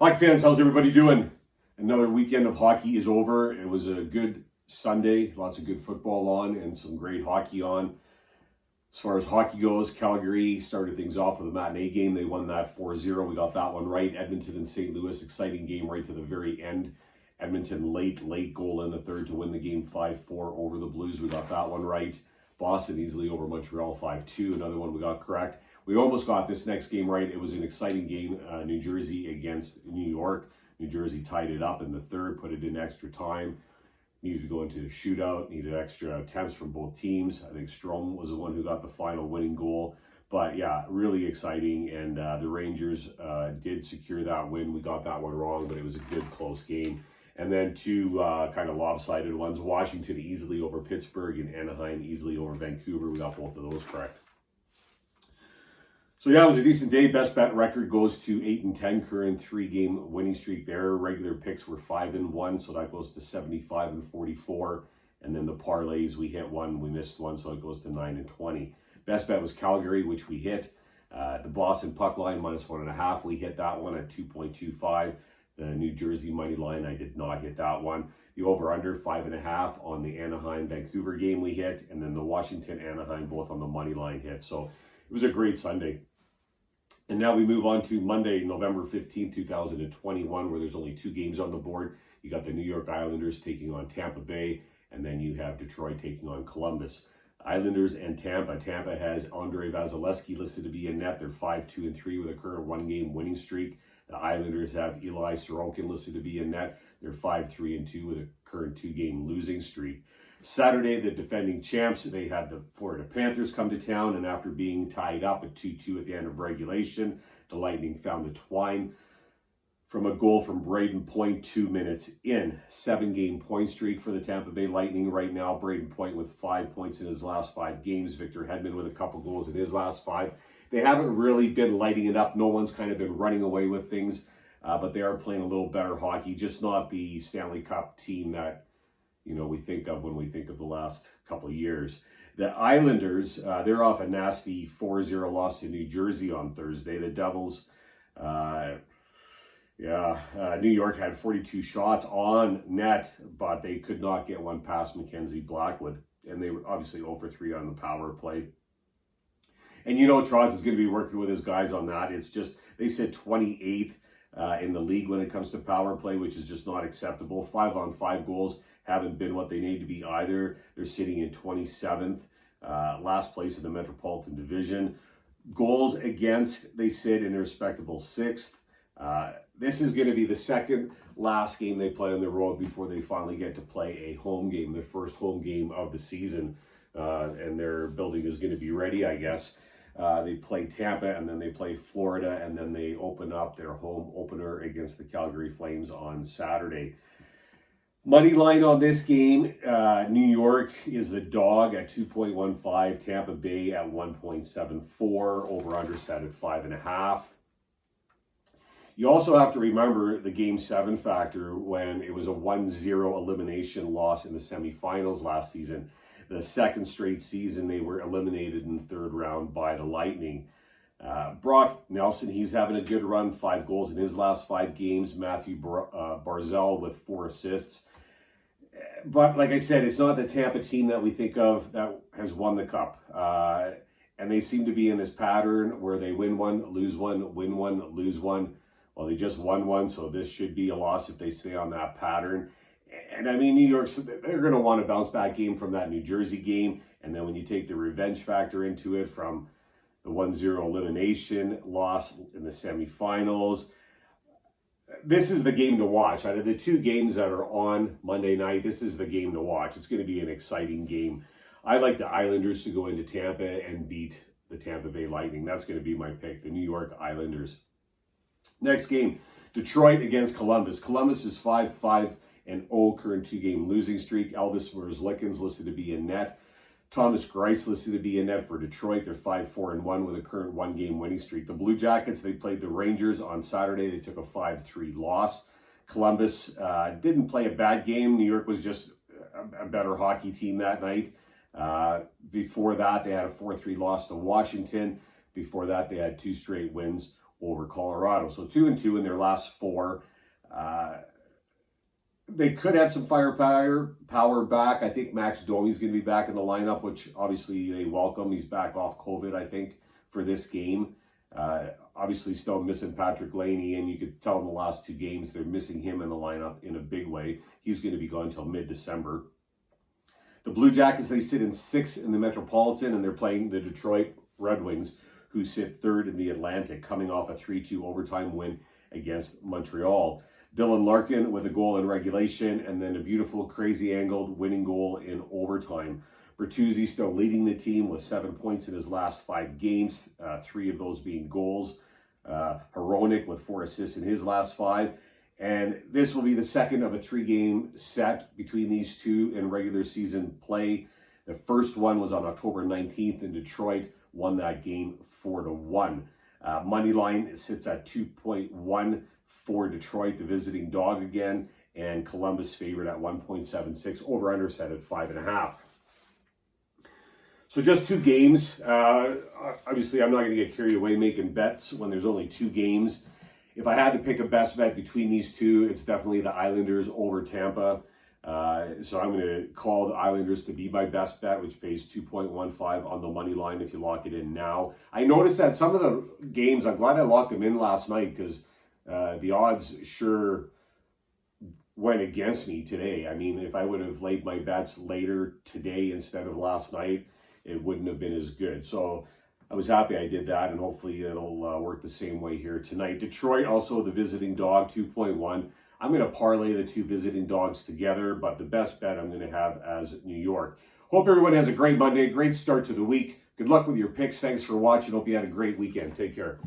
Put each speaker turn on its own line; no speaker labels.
Hockey fans, how's everybody doing? Another weekend of hockey is over. It was a good Sunday, lots of good football on and some great hockey on. As far as hockey goes, Calgary started things off with a matinee game. They won that 4-0. We got that one right. Edmonton and St. Louis, exciting game right to the very end. Edmonton late goal in the third to win the game 5-4 over the Blues. We got that one right. Boston easily over Montreal 5-2. Another one we got correct. We almost got this next game right. It was an exciting game. New Jersey against New York. New Jersey tied it up in the third, put it in extra time. Needed to go into a shootout, needed extra attempts from both teams. I think Strome was the one who got the final winning goal. But yeah, really exciting. And the Rangers did secure that win. We got that one wrong, but it was a good, close game. And then two kind of lopsided ones. Washington easily over Pittsburgh and Anaheim easily over Vancouver. We got both of those correct. So yeah, it was a decent day. Best bet record goes to 8-10, current 3-game winning streak there. Regular picks were 5-1, so that goes to 75-44. And then the parlays, we hit one, we missed one, so it goes to 9-20. Best bet was Calgary, which we hit. The Boston puck line -1.5, we hit that one at 2.25. The New Jersey money line, I did not hit that one. The over-under, 5.5 on the Anaheim-Vancouver game we hit. And then the Washington-Anaheim, both on the money line hit. So it was a great Sunday. And now we move on to Monday, November 15th, 2021, where there's only two games on the board. You got the New York Islanders taking on Tampa Bay, and then you have Detroit taking on Columbus. Islanders and Tampa. Tampa has Andrei Vasilevsky listed to be in net. They're 5-2-3 with a current one-game winning streak. The Islanders have Eli Sorokin listed to be in net. They're 5-3-2 with a current two-game losing streak. Saturday, the defending champs, they had the Florida Panthers come to town, and after being tied up at 2-2 at the end of regulation, the Lightning found the twine from a goal from Braden Point 2 minutes in. 7-game point streak for the Tampa Bay Lightning right now. Braden Point with 5 points in his last 5 games. Victor Hedman with a couple goals in his last 5. They haven't really been lighting it up. No one's kind of been running away with things, but they are playing a little better hockey, just not the Stanley Cup team that we think of when we think of the last couple of years. The Islanders, they're off a nasty 4-0 loss to New Jersey on Thursday. The Devils, New York had 42 shots on net, but they could not get one past Mackenzie Blackwood. And they were obviously 0-for-3 on the power play. And Trotz is going to be working with his guys on that. It's just, they said 28th in the league when it comes to power play, which is just not acceptable. 5-on-5 goals haven't been what they need to be either. They're sitting in 27th, last place in the Metropolitan Division. Goals against, they sit in a respectable 6th. This is going to be the second last game they play on the road before they finally get to play a home game, their first home game of the season. And their building is going to be ready, I guess. They play Tampa, and then they play Florida, and then they open up their home opener against the Calgary Flames on Saturday. Money line on this game, New York is the dog at 2.15, Tampa Bay at 1.74, over-under set at 5.5. You also have to remember the Game 7 factor when it was a 1-0 elimination loss in the semifinals last season. The second straight season, they were eliminated in the third round by the Lightning. Brock Nelson, he's having a good run, 5 goals in his last 5 games. Matthew Barzal with 4 assists. But like I said, it's not the Tampa team that we think of that has won the Cup. And they seem to be in this pattern where they win one, lose one, win one, lose one. Well, they just won one, so this should be a loss if they stay on that pattern. And I mean, New York, they're going to want a bounce back game from that New Jersey game. And then when you take the revenge factor into it from the 1-0 elimination loss in the semifinals, this is the game to watch. Out of the 2 games that are on Monday night, this is the game to watch. It's going to be an exciting game. I like the Islanders to go into Tampa and beat the Tampa Bay Lightning. That's going to be my pick, the New York Islanders. Next game, Detroit against Columbus. Columbus is 5-5-0, current 2-game losing streak. Elvis Merzlikins listed to be in net. Thomas Greiss listed to be in net for Detroit. They're 5-4-1 with a current 1-game winning streak. The Blue Jackets, they played the Rangers on Saturday. They took a 5-3 loss. Columbus didn't play a bad game. New York was just a better hockey team that night. Before that, they had a 4-3 loss to Washington. Before that, they had 2 straight wins over Colorado. So 2-2 in their last 4. They could have some power back. I think Max Domi's going to be back in the lineup, which obviously they welcome. He's back off COVID, I think, for this game. Obviously still missing Patrick Laney, and you could tell in the last 2 games they're missing him in the lineup in a big way. He's going to be gone until mid-December. The Blue Jackets, they sit in 6th in the Metropolitan, and they're playing the Detroit Red Wings, who sit 3rd in the Atlantic, coming off a 3-2 overtime win against Montreal. Dylan Larkin with a goal in regulation, and then a beautiful, crazy angled winning goal in overtime. Bertuzzi still leading the team with 7 points in his last 5 games, 3 of those being goals. Hronek with 4 assists in his last 5. And this will be the second of a 3-game set between these two in regular season play. The first one was on October 19th in Detroit, won that game 4-1. Money line sits at 2.1 for Detroit, the visiting dog again, and Columbus favored at 1.76, over-under set at 5.5. So just 2 games. Obviously, I'm not going to get carried away making bets when there's only 2 games. If I had to pick a best bet between these two, it's definitely the Islanders over Tampa. So I'm going to call the Islanders to be my best bet, which pays 2.15 on the money line if you lock it in now. I noticed that some of the games, I'm glad I locked them in last night, because the odds sure went against me today. I mean, if I would have laid my bets later today instead of last night, it wouldn't have been as good. So I was happy I did that, and hopefully it'll work the same way here tonight. Detroit, also the visiting dog, 2.1. I'm going to parlay the 2 visiting dogs together, but the best bet I'm going to have as New York. Hope everyone has a great Monday, great start to the week. Good luck with your picks. Thanks for watching. Hope you had a great weekend. Take care.